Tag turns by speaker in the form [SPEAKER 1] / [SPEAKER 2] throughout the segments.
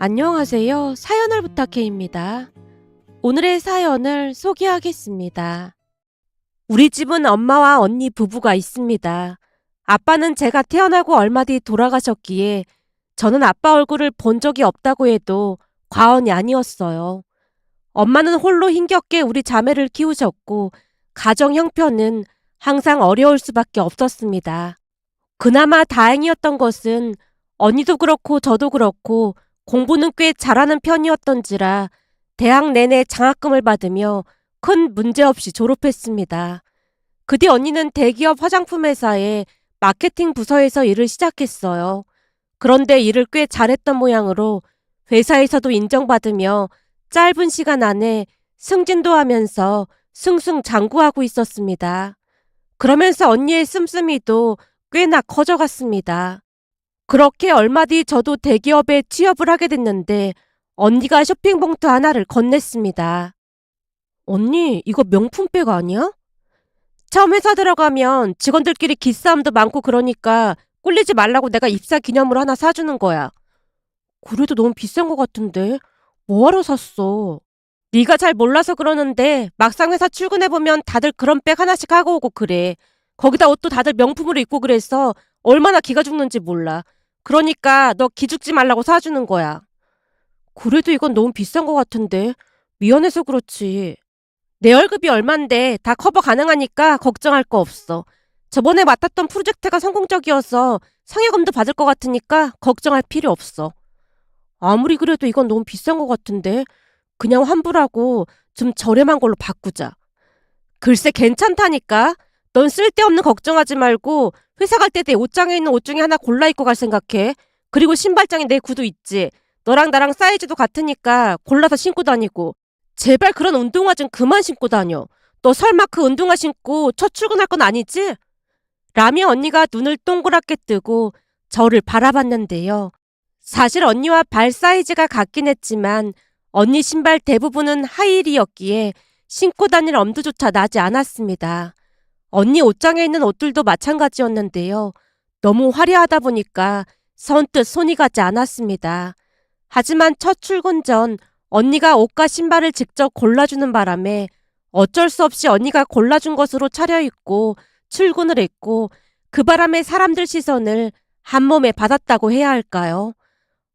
[SPEAKER 1] 안녕하세요. 사연을 부탁해입니다. 오늘의 사연을 소개하겠습니다. 우리 집은 엄마와 언니 부부가 있습니다. 아빠는 제가 태어나고 얼마 뒤 돌아가셨기에 저는 아빠 얼굴을 본 적이 없다고 해도 과언이 아니었어요. 엄마는 홀로 힘겹게 우리 자매를 키우셨고 가정 형편은 항상 어려울 수밖에 없었습니다. 그나마 다행이었던 것은 언니도 그렇고 저도 그렇고 공부는 꽤 잘하는 편이었던지라 대학 내내 장학금을 받으며 큰 문제 없이 졸업했습니다. 그 뒤 언니는 대기업 화장품 회사의 마케팅 부서에서 일을 시작했어요. 그런데 일을 꽤 잘했던 모양으로 회사에서도 인정받으며 짧은 시간 안에 승진도 하면서 승승장구하고 있었습니다. 그러면서 언니의 씀씀이도 꽤나 커져갔습니다. 그렇게 얼마 뒤 저도 대기업에 취업을 하게 됐는데 언니가 쇼핑봉투 하나를 건넸습니다. 언니, 이거 명품백 아니야? 처음 회사 들어가면 직원들끼리 기싸움도 많고 그러니까 꿀리지 말라고 내가 입사 기념으로 하나 사주는 거야. 그래도 너무 비싼 것 같은데 뭐하러 샀어? 네가 잘 몰라서 그러는데 막상 회사 출근해보면 다들 그런 백 하나씩 하고 오고 그래. 거기다 옷도 다들 명품으로 입고 그래서 얼마나 기가 죽는지 몰라. 그러니까 너 기죽지 말라고 사주는 거야. 그래도 이건 너무 비싼 것 같은데 미안해서 그렇지. 내 월급이 얼만데 다 커버 가능하니까 걱정할 거 없어. 저번에 맡았던 프로젝트가 성공적이어서 상여금도 받을 것 같으니까 걱정할 필요 없어. 아무리 그래도 이건 너무 비싼 것 같은데 그냥 환불하고 좀 저렴한 걸로 바꾸자. 글쎄 괜찮다니까. 넌 쓸데없는 걱정하지 말고 회사 갈 때 내 옷장에 있는 옷 중에 하나 골라 입고 갈 생각해. 그리고 신발장에 내 구두 있지. 너랑 나랑 사이즈도 같으니까 골라서 신고 다니고. 제발 그런 운동화 좀 그만 신고 다녀. 너 설마 그 운동화 신고 첫 출근할 건 아니지? 라며 언니가 눈을 동그랗게 뜨고 저를 바라봤는데요. 사실 언니와 발 사이즈가 같긴 했지만 언니 신발 대부분은 하이힐이었기에 신고 다닐 엄두조차 나지 않았습니다. 언니 옷장에 있는 옷들도 마찬가지였는데요. 너무 화려하다 보니까 선뜻 손이 가지 않았습니다. 하지만 첫 출근 전 언니가 옷과 신발을 직접 골라주는 바람에 어쩔 수 없이 언니가 골라준 것으로 차려입고 출근을 했고 그 바람에 사람들 시선을 한 몸에 받았다고 해야 할까요?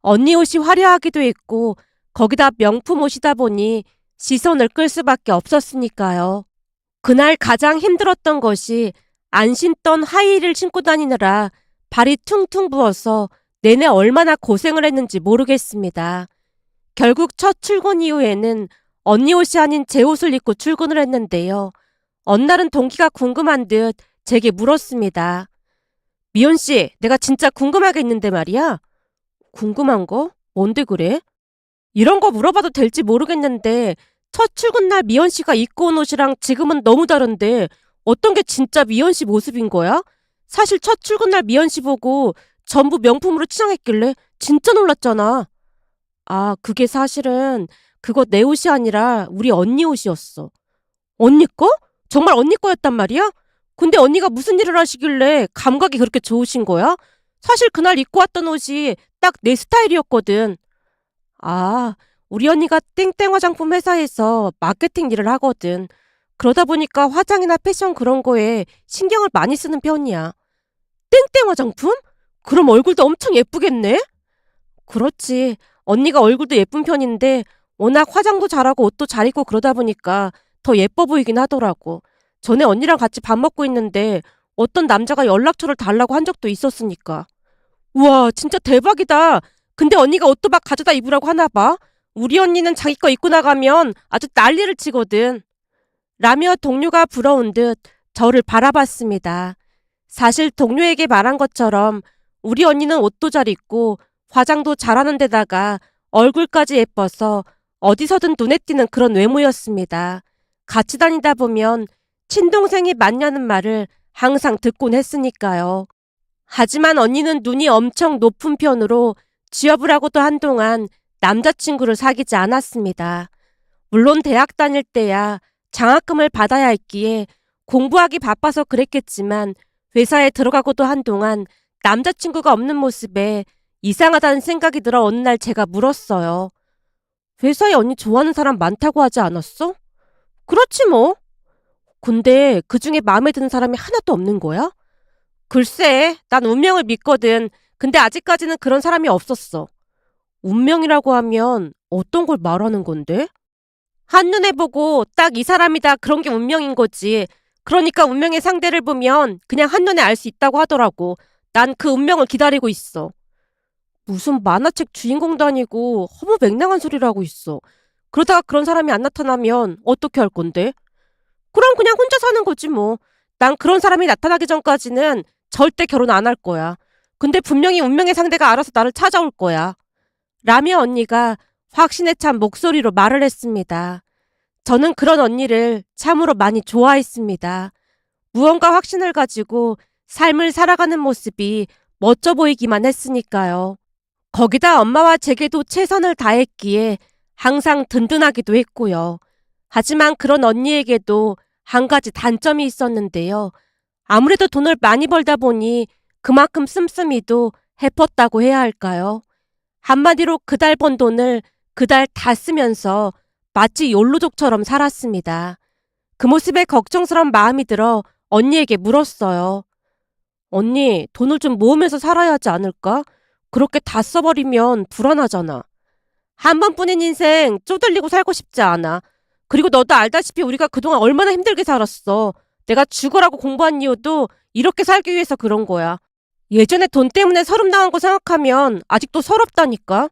[SPEAKER 1] 언니 옷이 화려하기도 했고 거기다 명품 옷이다 보니 시선을 끌 수밖에 없었으니까요. 그날 가장 힘들었던 것이 안 신던 하이힐을 신고 다니느라 발이 퉁퉁 부어서 내내 얼마나 고생을 했는지 모르겠습니다. 결국 첫 출근 이후에는 언니 옷이 아닌 제 옷을 입고 출근을 했는데요. 어느 날은 동기가 궁금한 듯 제게 물었습니다. 미연 씨, 내가 진짜 궁금하게 있는데 말이야. 궁금한 거? 뭔데 그래? 이런 거 물어봐도 될지 모르겠는데 첫 출근 날 미연 씨가 입고 온 옷이랑 지금은 너무 다른데 어떤 게 진짜 미연 씨 모습인 거야? 사실 첫 출근 날 미연 씨 보고 전부 명품으로 치장했길래 진짜 놀랐잖아. 아, 그게 사실은 그거 내 옷이 아니라 우리 언니 옷이었어. 언니 거? 정말 언니 거였단 말이야? 근데 언니가 무슨 일을 하시길래 감각이 그렇게 좋으신 거야? 사실 그날 입고 왔던 옷이 딱 내 스타일이었거든. 아, 우리 언니가 땡땡 화장품 회사에서 마케팅 일을 하거든. 그러다 보니까 화장이나 패션 그런 거에 신경을 많이 쓰는 편이야. 땡땡 화장품? 그럼 얼굴도 엄청 예쁘겠네? 그렇지. 언니가 얼굴도 예쁜 편인데 워낙 화장도 잘하고 옷도 잘 입고 그러다 보니까 더 예뻐 보이긴 하더라고. 전에 언니랑 같이 밥 먹고 있는데 어떤 남자가 연락처를 달라고 한 적도 있었으니까. 우와, 진짜 대박이다. 근데 언니가 옷도 막 가져다 입으라고 하나 봐. 우리 언니는 자기 거 입고 나가면 아주 난리를 치거든. 라며 동료가 부러운 듯 저를 바라봤습니다. 사실 동료에게 말한 것처럼 우리 언니는 옷도 잘 입고 화장도 잘하는 데다가 얼굴까지 예뻐서 어디서든 눈에 띄는 그런 외모였습니다. 같이 다니다 보면 친동생이 맞냐는 말을 항상 듣곤 했으니까요. 하지만 언니는 눈이 엄청 높은 편으로 취업을 하고도 한동안 남자친구를 사귀지 않았습니다. 물론 대학 다닐 때야 장학금을 받아야 했기에 공부하기 바빠서 그랬겠지만 회사에 들어가고도 한동안 남자친구가 없는 모습에 이상하다는 생각이 들어 어느 날 제가 물었어요. 회사에 언니 좋아하는 사람 많다고 하지 않았어? 그렇지 뭐. 근데 그중에 마음에 드는 사람이 하나도 없는 거야? 글쎄, 난 운명을 믿거든. 근데 아직까지는 그런 사람이 없었어. 운명이라고 하면 어떤 걸 말하는 건데? 한눈에 보고 딱 이 사람이다 그런 게 운명인 거지. 그러니까 운명의 상대를 보면 그냥 한눈에 알 수 있다고 하더라고. 난 그 운명을 기다리고 있어. 무슨 만화책 주인공도 아니고 허무맹랑한 소리를 하고 있어. 그러다가 그런 사람이 안 나타나면 어떻게 할 건데? 그럼 그냥 혼자 사는 거지 뭐. 난 그런 사람이 나타나기 전까지는 절대 결혼 안 할 거야. 근데 분명히 운명의 상대가 알아서 나를 찾아올 거야. 라며 언니가 확신에 찬 목소리로 말을 했습니다. 저는 그런 언니를 참으로 많이 좋아했습니다. 무언가 확신을 가지고 삶을 살아가는 모습이 멋져 보이기만 했으니까요. 거기다 엄마와 제게도 최선을 다했기에 항상 든든하기도 했고요. 하지만 그런 언니에게도 한 가지 단점이 있었는데요. 아무래도 돈을 많이 벌다 보니 그만큼 씀씀이도 해펐다고 해야 할까요? 한마디로 그달 번 돈을 그달 다 쓰면서 마치 욜로족처럼 살았습니다. 그 모습에 걱정스러운 마음이 들어 언니에게 물었어요. 언니, 돈을 좀 모으면서 살아야 하지 않을까? 그렇게 다 써버리면 불안하잖아. 한 번뿐인 인생 쪼들리고 살고 싶지 않아. 그리고 너도 알다시피 우리가 그동안 얼마나 힘들게 살았어. 내가 죽어라고 공부한 이유도 이렇게 살기 위해서 그런 거야. 예전에 돈 때문에 서름당한 거 생각하면 아직도 서럽다니까.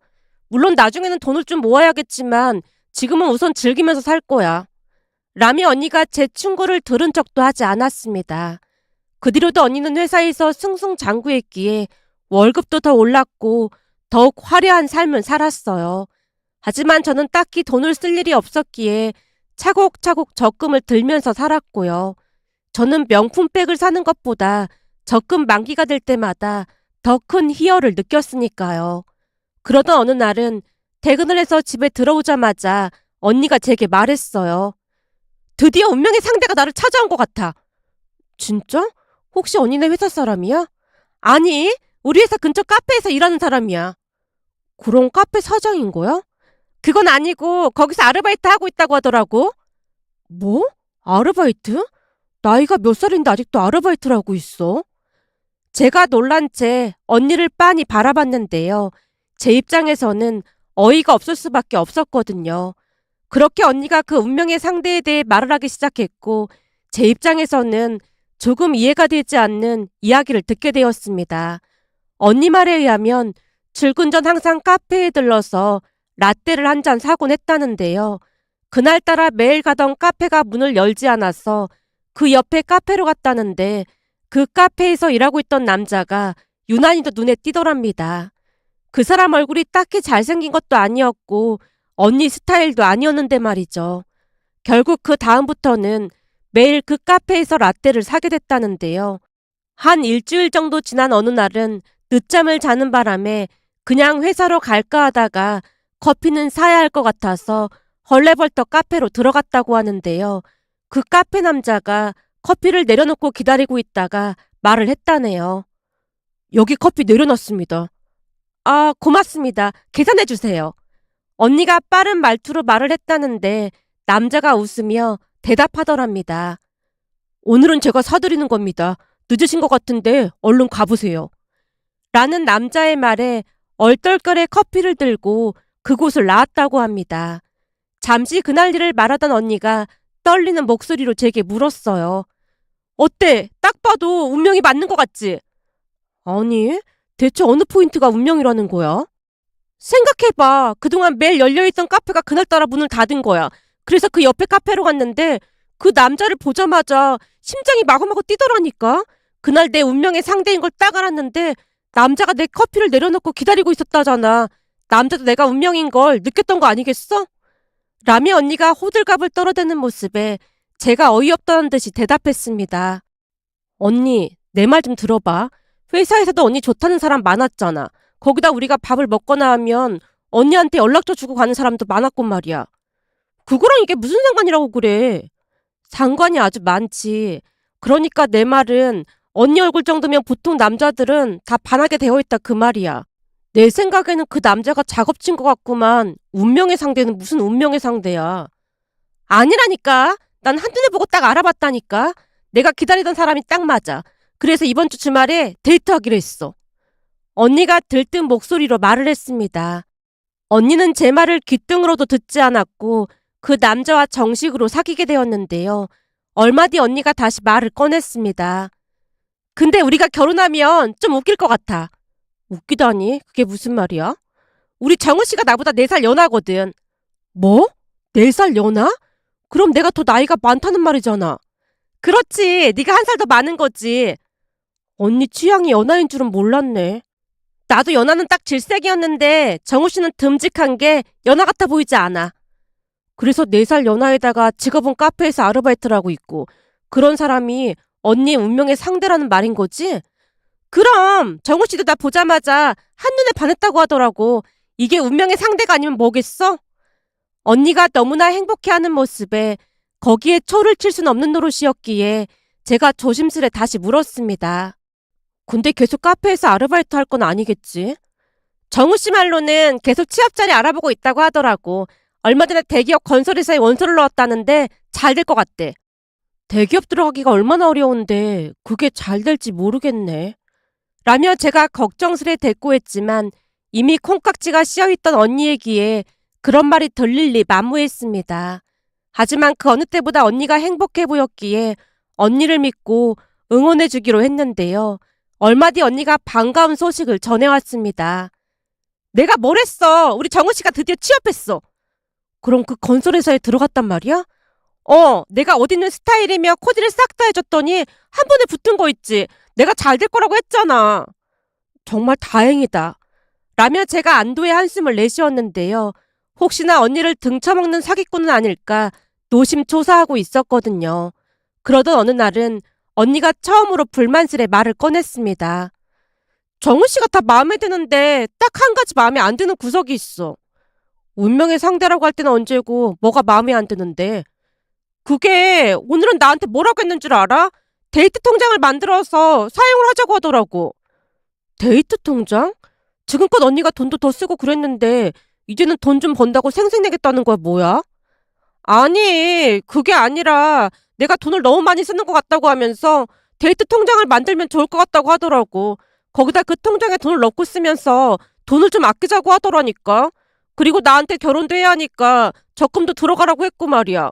[SPEAKER 1] 물론 나중에는 돈을 좀 모아야겠지만 지금은 우선 즐기면서 살 거야. 라며 언니가 제 충고를 들은 적도 하지 않았습니다. 그 뒤로도 언니는 회사에서 승승장구했기에 월급도 더 올랐고 더욱 화려한 삶을 살았어요. 하지만 저는 딱히 돈을 쓸 일이 없었기에 차곡차곡 적금을 들면서 살았고요. 저는 명품백을 사는 것보다 적금 만기가 될 때마다 더 큰 희열을 느꼈으니까요. 그러던 어느 날은 퇴근을 해서 집에 들어오자마자 언니가 제게 말했어요. 드디어 운명의 상대가 나를 찾아온 것 같아. 진짜? 혹시 언니네 회사 사람이야? 아니, 우리 회사 근처 카페에서 일하는 사람이야. 그럼 카페 사장인 거야? 그건 아니고 거기서 아르바이트 하고 있다고 하더라고. 뭐? 아르바이트? 나이가 몇 살인데 아직도 아르바이트를 하고 있어? 제가 놀란 채 언니를 빤히 바라봤는데요. 제 입장에서는 어이가 없을 수밖에 없었거든요. 그렇게 언니가 그 운명의 상대에 대해 말을 하기 시작했고 제 입장에서는 조금 이해가 되지 않는 이야기를 듣게 되었습니다. 언니 말에 의하면 출근 전 항상 카페에 들러서 라떼를 한 잔 사곤 했다는데요. 그날따라 매일 가던 카페가 문을 열지 않아서 그 옆에 카페로 갔다는데 그 카페에서 일하고 있던 남자가 유난히도 눈에 띄더랍니다. 그 사람 얼굴이 딱히 잘생긴 것도 아니었고 언니 스타일도 아니었는데 말이죠. 결국 그 다음부터는 매일 그 카페에서 라떼를 사게 됐다는데요. 한 일주일 정도 지난 어느 날은 늦잠을 자는 바람에 그냥 회사로 갈까 하다가 커피는 사야 할 것 같아서 헐레벌떡 카페로 들어갔다고 하는데요. 그 카페 남자가 커피를 내려놓고 기다리고 있다가 말을 했다네요. 여기 커피 내려놨습니다. 아, 고맙습니다. 계산해 주세요. 언니가 빠른 말투로 말을 했다는데 남자가 웃으며 대답하더랍니다. 오늘은 제가 사드리는 겁니다. 늦으신 것 같은데 얼른 가보세요. 라는 남자의 말에 얼떨결에 커피를 들고 그곳을 나왔다고 합니다. 잠시 그날 일을 말하던 언니가 떨리는 목소리로 제게 물었어요. 어때? 딱 봐도 운명이 맞는 것 같지? 아니, 대체 어느 포인트가 운명이라는 거야? 생각해봐. 그동안 매일 열려있던 카페가 그날따라 문을 닫은 거야. 그래서 그 옆에 카페로 갔는데 그 남자를 보자마자 심장이 마구마구 뛰더라니까. 그날 내 운명의 상대인 걸 딱 알았는데 남자가 내 커피를 내려놓고 기다리고 있었다잖아. 남자도 내가 운명인 걸 느꼈던 거 아니겠어? 라며 언니가 호들갑을 떨어대는 모습에 제가 어이없다는 듯이 대답했습니다. 언니, 내 말 좀 들어봐. 회사에서도 언니 좋다는 사람 많았잖아. 거기다 우리가 밥을 먹거나 하면 언니한테 연락처 주고 가는 사람도 많았건 말이야. 그거랑 이게 무슨 상관이라고 그래. 상관이 아주 많지. 그러니까 내 말은 언니 얼굴 정도면 보통 남자들은 다 반하게 되어 있다 그 말이야. 내 생각에는 그 남자가 작업친 것 같구만. 운명의 상대는 무슨 운명의 상대야. 아니라니까. 난 한눈에 보고 딱 알아봤다니까. 내가 기다리던 사람이 딱 맞아. 그래서 이번 주 주말에 데이트하기로 했어. 언니가 들뜬 목소리로 말을 했습니다. 언니는 제 말을 귓등으로도 듣지 않았고 그 남자와 정식으로 사귀게 되었는데요. 얼마 뒤 언니가 다시 말을 꺼냈습니다. 근데 우리가 결혼하면 좀 웃길 것 같아. 웃기다니? 그게 무슨 말이야? 우리 정우 씨가 나보다 4살 연하거든. 뭐? 4살 연하? 그럼 내가 더 나이가 많다는 말이잖아. 그렇지. 네가 1살 더 많은 거지. 언니 취향이 연하인 줄은 몰랐네. 나도 연하는 딱 질색이었는데 정우 씨는 듬직한 게 연하 같아 보이지 않아. 그래서 4살 연하에다가 직업은 카페에서 아르바이트를 하고 있고 그런 사람이 언니의 운명의 상대라는 말인 거지? 그럼 정우 씨도 나 보자마자 한눈에 반했다고 하더라고. 이게 운명의 상대가 아니면 뭐겠어? 언니가 너무나 행복해하는 모습에 거기에 초를 칠 순 없는 노릇이었기에 제가 조심스레 다시 물었습니다. 근데 계속 카페에서 아르바이트 할 건 아니겠지? 정우 씨 말로는 계속 취업 자리 알아보고 있다고 하더라고. 얼마 전에 대기업 건설회사에 원서를 넣었다는데 잘 될 것 같대. 대기업 들어가기가 얼마나 어려운데 그게 잘 될지 모르겠네. 라며 제가 걱정스레 대꾸했지만 이미 콩깍지가 씌어있던 언니 얘기에 그런 말이 들릴 리 만무했습니다. 하지만 그 어느 때보다 언니가 행복해 보였기에 언니를 믿고 응원해주기로 했는데요. 얼마 뒤 언니가 반가운 소식을 전해왔습니다. 내가 뭘 했어? 우리 정우 씨가 드디어 취업했어. 그럼 그 건설회사에 들어갔단 말이야? 내가 어디 있는 스타일이며 코디를 싹 다 해줬더니 한 번에 붙은 거 있지. 내가 잘 될 거라고 했잖아. 정말 다행이다. 라며 제가 안도의 한숨을 내쉬었는데요. 혹시나 언니를 등쳐먹는 사기꾼은 아닐까 노심초사하고 있었거든요. 그러던 어느 날은 언니가 처음으로 불만스레 말을 꺼냈습니다. 정우 씨가 다 마음에 드는데 딱 한 가지 마음에 안 드는 구석이 있어. 운명의 상대라고 할 때는 언제고 뭐가 마음에 안 드는데. 그게 오늘은 나한테 뭐라고 했는 줄 알아? 데이트 통장을 만들어서 사용을 하자고 하더라고. 데이트 통장? 지금껏 언니가 돈도 더 쓰고 그랬는데 이제는 돈 좀 번다고 생색내겠다는 거야 뭐야? 아니 그게 아니라 내가 돈을 너무 많이 쓰는 것 같다고 하면서 데이트 통장을 만들면 좋을 것 같다고 하더라고. 거기다 그 통장에 돈을 넣고 쓰면서 돈을 좀 아끼자고 하더라니까. 그리고 나한테 결혼도 해야 하니까 적금도 들어가라고 했고 말이야.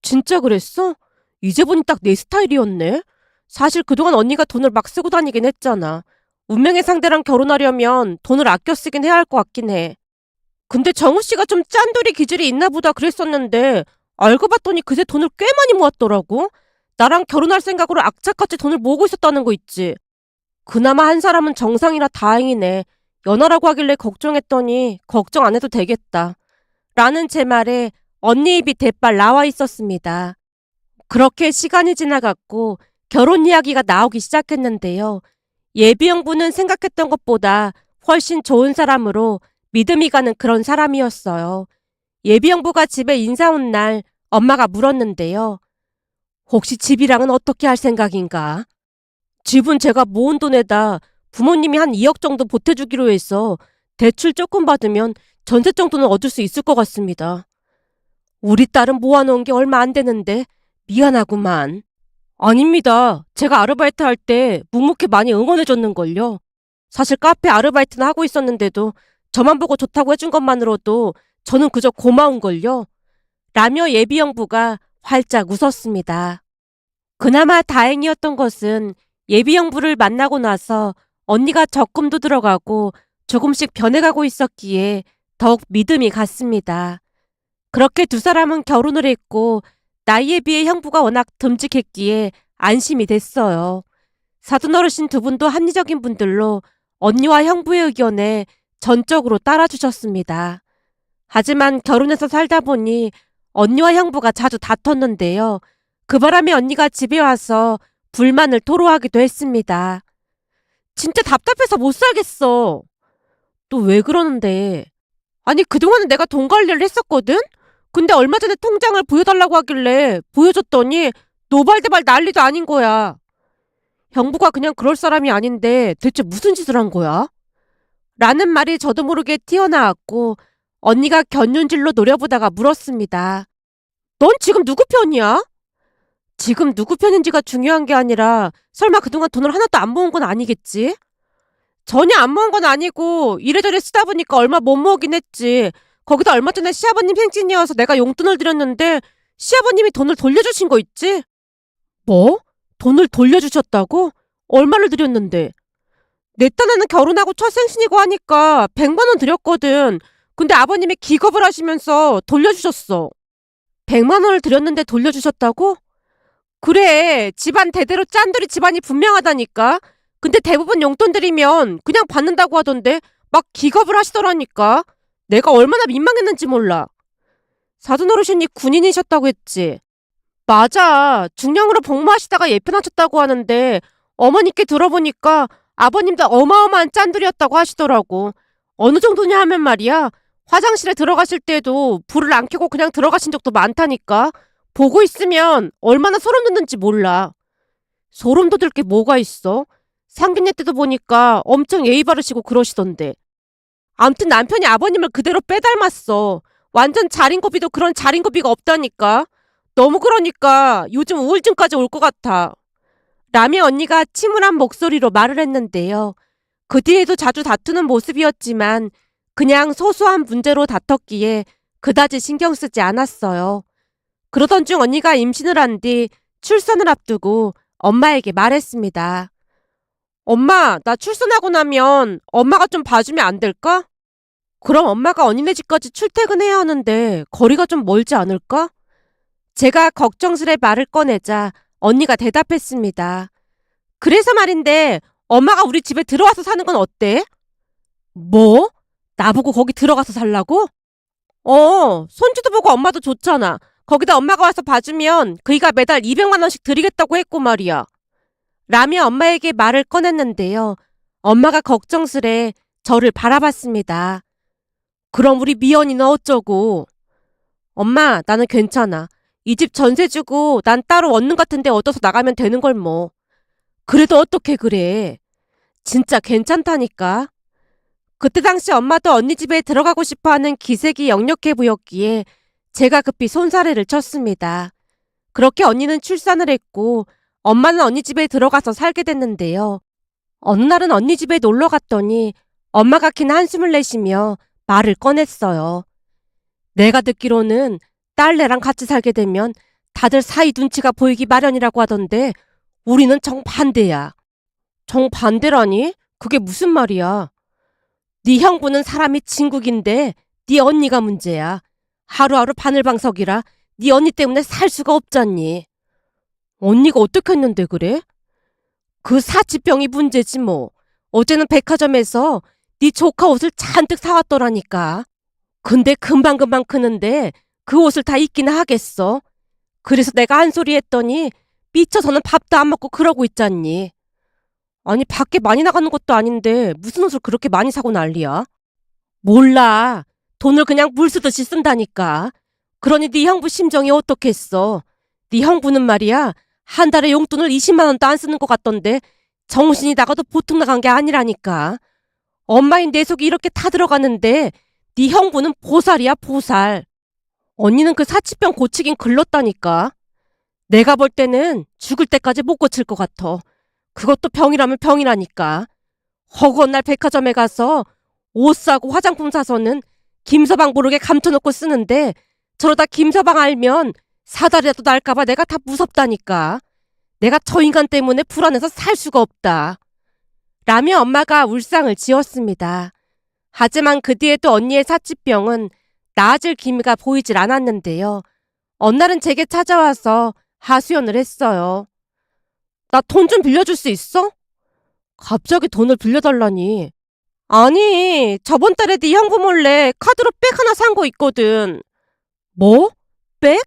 [SPEAKER 1] 진짜 그랬어? 이제 보니 딱 내 스타일이었네. 사실 그동안 언니가 돈을 막 쓰고 다니긴 했잖아. 운명의 상대랑 결혼하려면 돈을 아껴 쓰긴 해야 할 것 같긴 해. 근데 정우 씨가 좀 짠돌이 기질이 있나 보다 그랬었는데 알고 봤더니 그새 돈을 꽤 많이 모았더라고. 나랑 결혼할 생각으로 악착같이 돈을 모으고 있었다는 거 있지. 그나마 한 사람은 정상이라 다행이네. 연하라고 하길래 걱정했더니 걱정 안 해도 되겠다. 라는 제 말에 언니 입이 대빨 나와 있었습니다. 그렇게 시간이 지나갔고 결혼 이야기가 나오기 시작했는데요. 예비형부는 생각했던 것보다 훨씬 좋은 사람으로 믿음이 가는 그런 사람이었어요. 예비형부가 집에 인사 온 날 엄마가 물었는데요. 혹시 집이랑은 어떻게 할 생각인가? 집은 제가 모은 돈에다 부모님이 한 2억 정도 보태주기로 해서 대출 조금 받으면 전세 정도는 얻을 수 있을 것 같습니다. 우리 딸은 모아놓은 게 얼마 안 되는데 미안하구만. 아닙니다. 제가 아르바이트 할 때 묵묵히 많이 응원해줬는걸요. 사실 카페 아르바이트는 하고 있었는데도 저만 보고 좋다고 해준 것만으로도 저는 그저 고마운걸요. 라며 예비형부가 활짝 웃었습니다. 그나마 다행이었던 것은 예비형부를 만나고 나서 언니가 적금도 들어가고 조금씩 변해가고 있었기에 더욱 믿음이 갔습니다. 그렇게 두 사람은 결혼을 했고 나이에 비해 형부가 워낙 듬직했기에 안심이 됐어요. 사돈 어르신 두 분도 합리적인 분들로 언니와 형부의 의견에 전적으로 따라주셨습니다. 하지만 결혼해서 살다 보니 언니와 형부가 자주 다퉜는데요. 그 바람에 언니가 집에 와서 불만을 토로하기도 했습니다. 진짜 답답해서 못 살겠어. 또 왜 그러는데? 아니 그동안은 내가 돈 관리를 했었거든? 근데 얼마 전에 통장을 보여달라고 하길래 보여줬더니 노발대발 난리도 아닌 거야. 형부가 그냥 그럴 사람이 아닌데 대체 무슨 짓을 한 거야? 라는 말이 저도 모르게 튀어나왔고 언니가 견눈질로 노려보다가 물었습니다. 넌 지금 누구 편이야? 지금 누구 편인지가 중요한 게 아니라 설마 그동안 돈을 하나도 안 모은 건 아니겠지? 전혀 안 모은 건 아니고 이래저래 쓰다 보니까 얼마 못 모으긴 했지. 거기다 얼마 전에 시아버님 생신이어서 내가 용돈을 드렸는데 시아버님이 돈을 돌려주신 거 있지? 뭐? 돈을 돌려주셨다고? 얼마를 드렸는데? 내 딴에는 결혼하고 첫 생신이고 하니까 100만 원 드렸거든. 근데 아버님이 기겁을 하시면서 돌려주셨어. 100만 원을 드렸는데 돌려주셨다고? 그래, 집안 대대로 짠돌이 집안이 분명하다니까. 근데 대부분 용돈 드리면 그냥 받는다고 하던데 막 기겁을 하시더라니까. 내가 얼마나 민망했는지 몰라. 사돈 어르신이 군인이셨다고 했지. 맞아. 중령으로 복무하시다가 예편하셨다고 하는데 어머니께 들어보니까 아버님도 어마어마한 짠돌이었다고 하시더라고. 어느 정도냐 하면 말이야. 화장실에 들어가실 때도 불을 안 켜고 그냥 들어가신 적도 많다니까. 보고 있으면 얼마나 소름 돋는지 몰라. 소름 돋을 게 뭐가 있어? 상견례 때도 보니까 엄청 예의 바르시고 그러시던데. 암튼 남편이 아버님을 그대로 빼닮았어. 완전 자린고비도 그런 자린고비가 없다니까. 너무 그러니까 요즘 우울증까지 올 것 같아. 라미 언니가 침울한 목소리로 말을 했는데요. 그 뒤에도 자주 다투는 모습이었지만 그냥 소소한 문제로 다퉜기에 그다지 신경 쓰지 않았어요. 그러던 중 언니가 임신을 한 뒤 출산을 앞두고 엄마에게 말했습니다. 엄마, 나 출산하고 나면 엄마가 좀 봐주면 안 될까? 그럼 엄마가 언니네 집까지 출퇴근해야 하는데 거리가 좀 멀지 않을까? 제가 걱정스레 말을 꺼내자 언니가 대답했습니다. 그래서 말인데 엄마가 우리 집에 들어와서 사는 건 어때? 뭐? 나보고 거기 들어가서 살라고? 손주도 보고 엄마도 좋잖아. 거기다 엄마가 와서 봐주면 그이가 매달 200만 원씩 드리겠다고 했고 말이야. 라며 엄마에게 말을 꺼냈는데요. 엄마가 걱정스레 저를 바라봤습니다. 그럼 우리 미연이는 어쩌고? 엄마, 나는 괜찮아. 이 집 전세 주고 난 따로 원룸 같은 데 얻어서 나가면 되는 걸 뭐. 그래도 어떻게 그래? 진짜 괜찮다니까. 그때 당시 엄마도 언니 집에 들어가고 싶어하는 기색이 역력해 보였기에 제가 급히 손사래를 쳤습니다. 그렇게 언니는 출산을 했고 엄마는 언니 집에 들어가서 살게 됐는데요. 어느 날은 언니 집에 놀러 갔더니 엄마가 긴 한숨을 내쉬며 말을 꺼냈어요. 내가 듣기로는 딸내랑 같이 살게 되면 다들 사이 눈치가 보이기 마련이라고 하던데 우리는 정반대야. 정반대라니? 그게 무슨 말이야? 네 형부는 사람이 진국인데 네 언니가 문제야. 하루하루 바늘방석이라 네 언니 때문에 살 수가 없잖니. 언니가 어떻게 했는데 그래? 그 사치병이 문제지 뭐. 어제는 백화점에서 네 조카 옷을 잔뜩 사왔더라니까. 근데 금방금방 크는데 그 옷을 다 입기나 하겠어. 그래서 내가 한 소리 했더니 미쳐서는 밥도 안 먹고 그러고 있잖니. 아니 밖에 많이 나가는 것도 아닌데 무슨 옷을 그렇게 많이 사고 난리야? 몰라. 돈을 그냥 물 쓰듯이 쓴다니까. 그러니 네 형부 심정이 어떻겠어. 네 형부는 말이야. 한 달에 용돈을 20만 원도 안 쓰는 것 같던데 정신이 나가도 보통 나간 게 아니라니까. 엄마인 내 속이 이렇게 타들어가는데 네 형부는 보살이야 보살. 언니는 그 사치병 고치긴 글렀다니까. 내가 볼 때는 죽을 때까지 못 고칠 것 같아. 그것도 병이라면 병이라니까. 허구한 날 백화점에 가서 옷 사고 화장품 사서는 김서방 모르게 감춰놓고 쓰는데 저러다 김서방 알면 사달이라도 날까봐 내가 다 무섭다니까. 내가 저 인간 때문에 불안해서 살 수가 없다. 라며 엄마가 울상을 지었습니다. 하지만 그 뒤에도 언니의 사치병은 나아질 기미가 보이질 않았는데요. 어느 날은 제게 찾아와서 하소연을 했어요. 나 돈 좀 빌려줄 수 있어? 갑자기 돈을 빌려달라니. 아니, 저번 달에 네 형부 몰래 카드로 백 하나 산 거 있거든. 뭐? 백?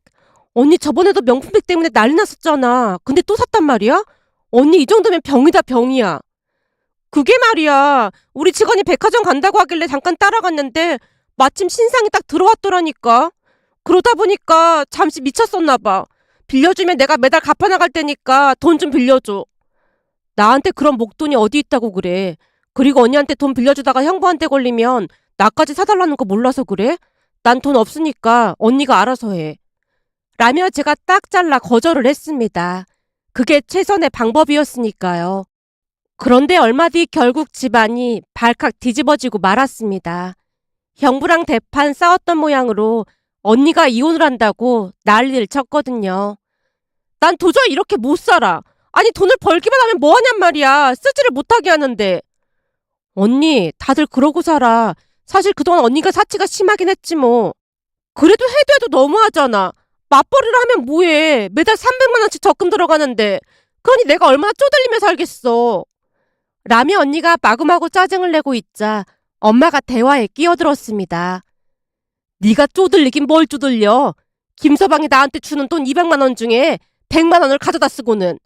[SPEAKER 1] 언니 저번에도 명품백 때문에 난리 났었잖아. 근데 또 샀단 말이야? 언니 이 정도면 병이다 병이야. 그게 말이야. 우리 직원이 백화점 간다고 하길래 잠깐 따라갔는데 마침 신상이 딱 들어왔더라니까. 그러다 보니까 잠시 미쳤었나 봐. 빌려주면 내가 매달 갚아나갈 테니까 돈 좀 빌려줘. 나한테 그런 목돈이 어디 있다고 그래. 그리고 언니한테 돈 빌려주다가 형부한테 걸리면 나까지 사달라는 거 몰라서 그래? 난 돈 없으니까 언니가 알아서 해. 라며 제가 딱 잘라 거절을 했습니다. 그게 최선의 방법이었으니까요. 그런데 얼마 뒤 결국 집안이 발칵 뒤집어지고 말았습니다. 형부랑 대판 싸웠던 모양으로 언니가 이혼을 한다고 난리를 쳤거든요. 난 도저히 이렇게 못 살아. 아니 돈을 벌기만 하면 뭐하냔 말이야. 쓰지를 못하게 하는데. 언니 다들 그러고 살아. 사실 그동안 언니가 사치가 심하긴 했지 뭐. 그래도 해도 너무하잖아. 맞벌이를 하면 뭐해. 매달 300만 원씩 적금 들어가는데. 그러니 내가 얼마나 쪼들리며 살겠어. 라며 언니가 마구마구 짜증을 내고 있자 엄마가 대화에 끼어들었습니다. 네가 쪼들리긴 뭘 쪼들려. 김서방이 나한테 주는 돈 200만 원 중에 100만 원을 가져다 쓰고는.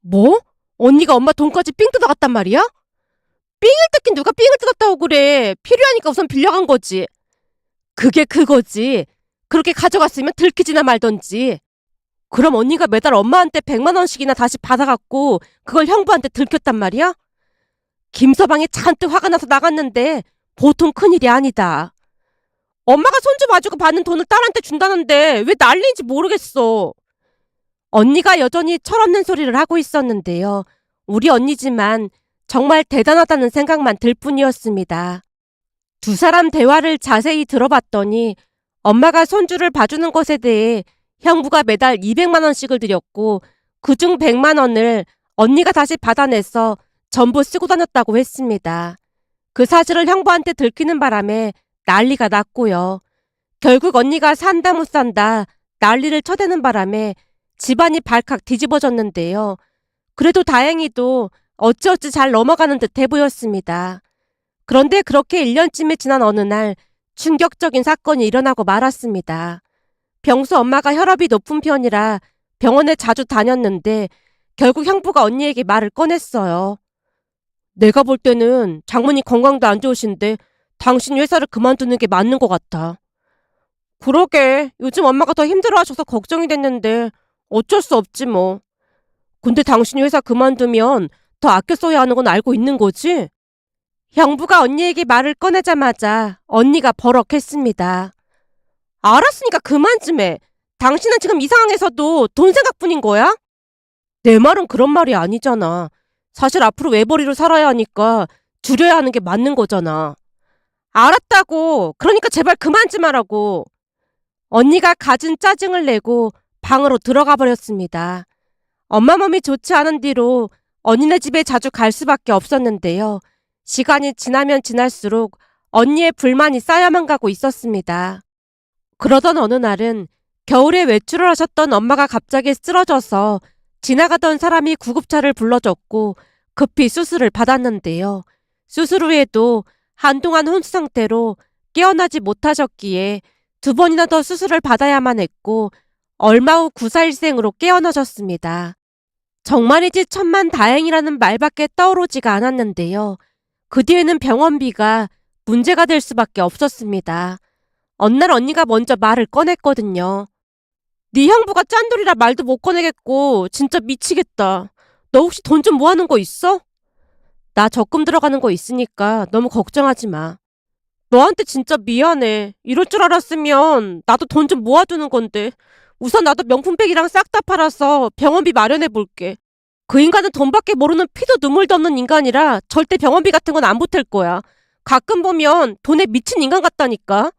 [SPEAKER 1] 뭐? 언니가 엄마 돈까지 삥 뜯어갔단 말이야? 삥을 뜯긴 누가 삥을 뜯었다고 그래. 필요하니까 우선 빌려간 거지. 그게 그거지. 그렇게 가져갔으면 들키지나 말던지. 그럼 언니가 매달 엄마한테 100만 원씩이나 다시 받아갖고 그걸 형부한테 들켰단 말이야? 김서방이 잔뜩 화가 나서 나갔는데 보통 큰일이 아니다. 엄마가 손주 봐주고 받는 돈을 딸한테 준다는데 왜 난리인지 모르겠어. 언니가 여전히 철없는 소리를 하고 있었는데요. 우리 언니지만 정말 대단하다는 생각만 들 뿐이었습니다. 두 사람 대화를 자세히 들어봤더니 엄마가 손주를 봐주는 것에 대해 형부가 매달 200만 원씩을 들였고 그중 100만 원을 언니가 다시 받아내서 전부 쓰고 다녔다고 했습니다. 그 사실을 형부한테 들키는 바람에 난리가 났고요. 결국 언니가 산다 못 산다 난리를 쳐대는 바람에 집안이 발칵 뒤집어졌는데요. 그래도 다행히도 어찌어찌 잘 넘어가는 듯해 보였습니다. 그런데 그렇게 1년쯤이 지난 어느 날 충격적인 사건이 일어나고 말았습니다. 평소 엄마가 혈압이 높은 편이라 병원에 자주 다녔는데 결국 형부가 언니에게 말을 꺼냈어요. 내가 볼 때는 장모님 건강도 안 좋으신데 당신 회사를 그만두는 게 맞는 것 같아. 그러게 요즘 엄마가 더 힘들어하셔서 걱정이 됐는데 어쩔 수 없지 뭐. 근데 당신이 회사 그만두면 더 아껴 써야 하는 건 알고 있는 거지? 형부가 언니에게 말을 꺼내자마자 언니가 버럭했습니다. 알았으니까 그만 좀 해. 당신은 지금 이 상황에서도 돈 생각뿐인 거야? 내 말은 그런 말이 아니잖아. 사실 앞으로 외벌이로 살아야 하니까 줄여야 하는 게 맞는 거잖아. 알았다고. 그러니까 제발 그만 좀 하라고. 언니가 갖은 짜증을 내고 방으로 들어가 버렸습니다. 엄마 몸이 좋지 않은 뒤로 언니네 집에 자주 갈 수밖에 없었는데요. 시간이 지나면 지날수록 언니의 불만이 쌓여만 가고 있었습니다. 그러던 어느 날은 겨울에 외출을 하셨던 엄마가 갑자기 쓰러져서 지나가던 사람이 구급차를 불러줬고 급히 수술을 받았는데요. 수술 후에도 한동안 혼수 상태로 깨어나지 못하셨기에 2번이나 더 수술을 받아야만 했고 얼마 후 구사일생으로 깨어나셨습니다. 정말이지 천만다행이라는 말밖에 떠오르지가 않았는데요. 그 뒤에는 병원비가 문제가 될 수밖에 없었습니다. 어느 날 언니가 먼저 말을 꺼냈거든요. 네 형부가 짠돌이라 말도 못 꺼내겠고 진짜 미치겠다. 너 혹시 돈 좀 모아놓은 거 있어? 나 적금 들어가는 거 있으니까 너무 걱정하지 마. 너한테 진짜 미안해. 이럴 줄 알았으면 나도 돈 좀 모아두는 건데. 우선 나도 명품백이랑 싹 다 팔아서 병원비 마련해 볼게. 그 인간은 돈밖에 모르는 피도 눈물도 없는 인간이라 절대 병원비 같은 건 안 보탤 거야. 가끔 보면 돈에 미친 인간 같다니까.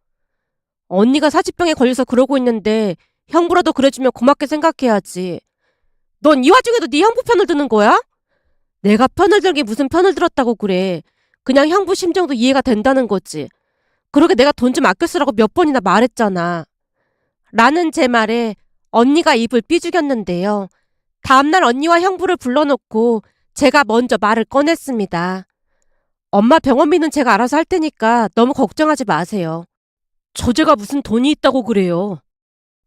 [SPEAKER 1] 언니가 사지병에 걸려서 그러고 있는데 형부라도 그래주면 고맙게 생각해야지. 넌 이 와중에도 네 형부 편을 드는 거야? 내가 편을 들게 무슨 편을 들었다고 그래. 그냥 형부 심정도 이해가 된다는 거지. 그러게 내가 돈 좀 아껴 쓰라고 몇 번이나 말했잖아. 라는 제 말에 언니가 입을 삐죽였는데요. 다음날 언니와 형부를 불러놓고 제가 먼저 말을 꺼냈습니다. 엄마 병원비는 제가 알아서 할 테니까 너무 걱정하지 마세요. 저제가 무슨 돈이 있다고 그래요.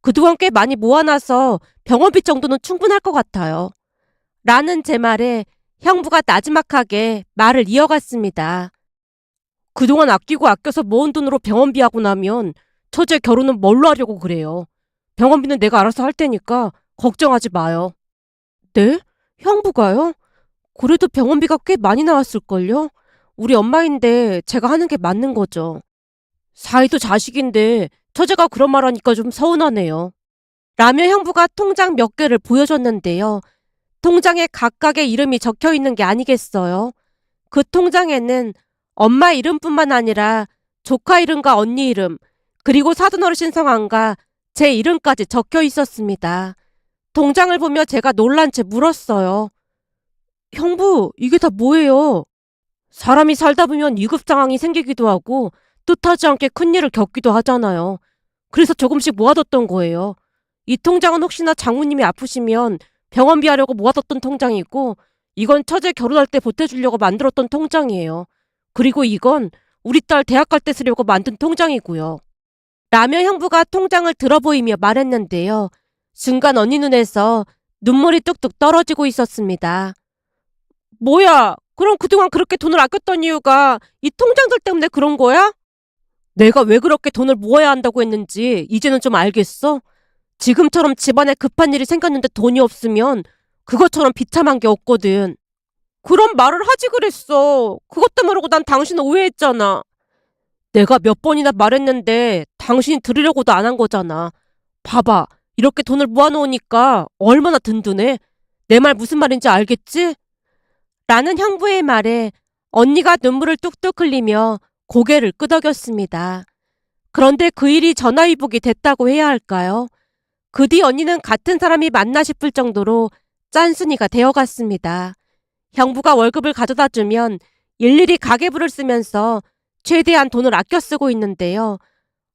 [SPEAKER 1] 그동안 꽤 많이 모아놔서 병원비 정도는 충분할 것 같아요. 라는 제 말에 형부가 나지막하게 말을 이어갔습니다. 그동안 아끼고 아껴서 모은 돈으로 병원비하고 나면 처제 결혼은 뭘로 하려고 그래요. 병원비는 내가 알아서 할 테니까 걱정하지 마요. 네? 형부가요? 그래도 병원비가 꽤 많이 나왔을걸요? 우리 엄마인데 제가 하는 게 맞는 거죠. 사이도 자식인데 처제가 그런 말 하니까 좀 서운하네요. 라며 형부가 통장 몇 개를 보여줬는데요. 통장에 각각의 이름이 적혀 있는 게 아니겠어요? 그 통장에는 엄마 이름뿐만 아니라 조카 이름과 언니 이름, 그리고 사돈어르신 성함과 제 이름까지 적혀 있었습니다. 통장을 보며 제가 놀란 채 물었어요. 형부, 이게 다 뭐예요? 사람이 살다 보면 위급 상황이 생기기도 하고 뜻하지 않게 큰일을 겪기도 하잖아요. 그래서 조금씩 모아뒀던 거예요. 이 통장은 혹시나 장모님이 아프시면 병원비 하려고 모아뒀던 통장이고, 이건 처제 결혼할 때 보태주려고 만들었던 통장이에요. 그리고 이건 우리 딸 대학 갈 때 쓰려고 만든 통장이고요. 라며 형부가 통장을 들어보이며 말했는데요. 순간 언니 눈에서 눈물이 뚝뚝 떨어지고 있었습니다. 뭐야? 그럼 그동안 그렇게 돈을 아꼈던 이유가 이 통장들 때문에 그런 거야? 내가 왜 그렇게 돈을 모아야 한다고 했는지 이제는 좀 알겠어? 지금처럼 집안에 급한 일이 생겼는데 돈이 없으면 그것처럼 비참한 게 없거든. 그런 말을 하지 그랬어. 그것도 모르고 난 당신을 오해했잖아. 내가 몇 번이나 말했는데 당신이 들으려고도 안 한 거잖아. 봐봐. 이렇게 돈을 모아놓으니까 얼마나 든든해. 내 말 무슨 말인지 알겠지? 라는 형부의 말에 언니가 눈물을 뚝뚝 흘리며 고개를 끄덕였습니다. 그런데 그 일이 전화위복이 됐다고 해야 할까요? 그 뒤 언니는 같은 사람이 맞나 싶을 정도로 짠순이가 되어갔습니다. 형부가 월급을 가져다 주면 일일이 가계부를 쓰면서 최대한 돈을 아껴 쓰고 있는데요.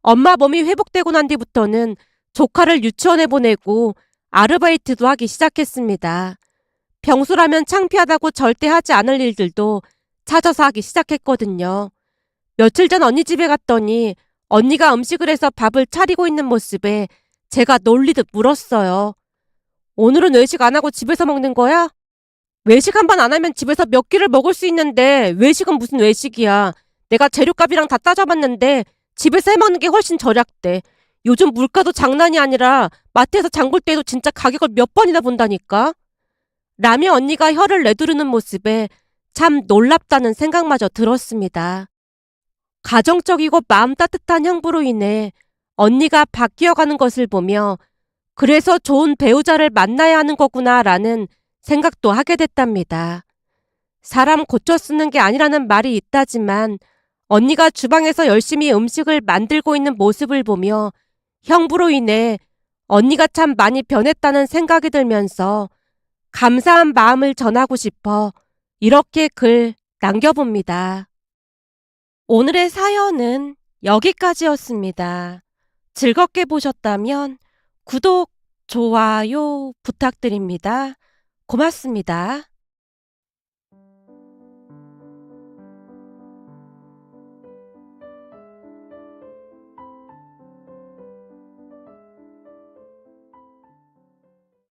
[SPEAKER 1] 엄마 몸이 회복되고 난 뒤부터는 조카를 유치원에 보내고 아르바이트도 하기 시작했습니다. 평소라면 창피하다고 절대 하지 않을 일들도 찾아서 하기 시작했거든요. 며칠 전 언니 집에 갔더니 언니가 음식을 해서 밥을 차리고 있는 모습에 제가 놀리듯 물었어요. 오늘은 외식 안 하고 집에서 먹는 거야? 외식 한 번 안 하면 집에서 몇 끼를 먹을 수 있는데 외식은 무슨 외식이야. 내가 재료값이랑 다 따져봤는데 집에서 해먹는 게 훨씬 절약돼. 요즘 물가도 장난이 아니라 마트에서 장볼 때도 진짜 가격을 몇 번이나 본다니까. 라며 언니가 혀를 내두르는 모습에 참 놀랍다는 생각마저 들었습니다. 가정적이고 마음 따뜻한 형부로 인해 언니가 바뀌어가는 것을 보며 그래서 좋은 배우자를 만나야 하는 거구나라는 생각도 하게 됐답니다. 사람 고쳐 쓰는 게 아니라는 말이 있다지만 언니가 주방에서 열심히 음식을 만들고 있는 모습을 보며 형부로 인해 언니가 참 많이 변했다는 생각이 들면서 감사한 마음을 전하고 싶어 이렇게 글 남겨봅니다. 오늘의 사연은 여기까지였습니다. 즐겁게 보셨다면 구독, 좋아요 부탁드립니다. 고맙습니다.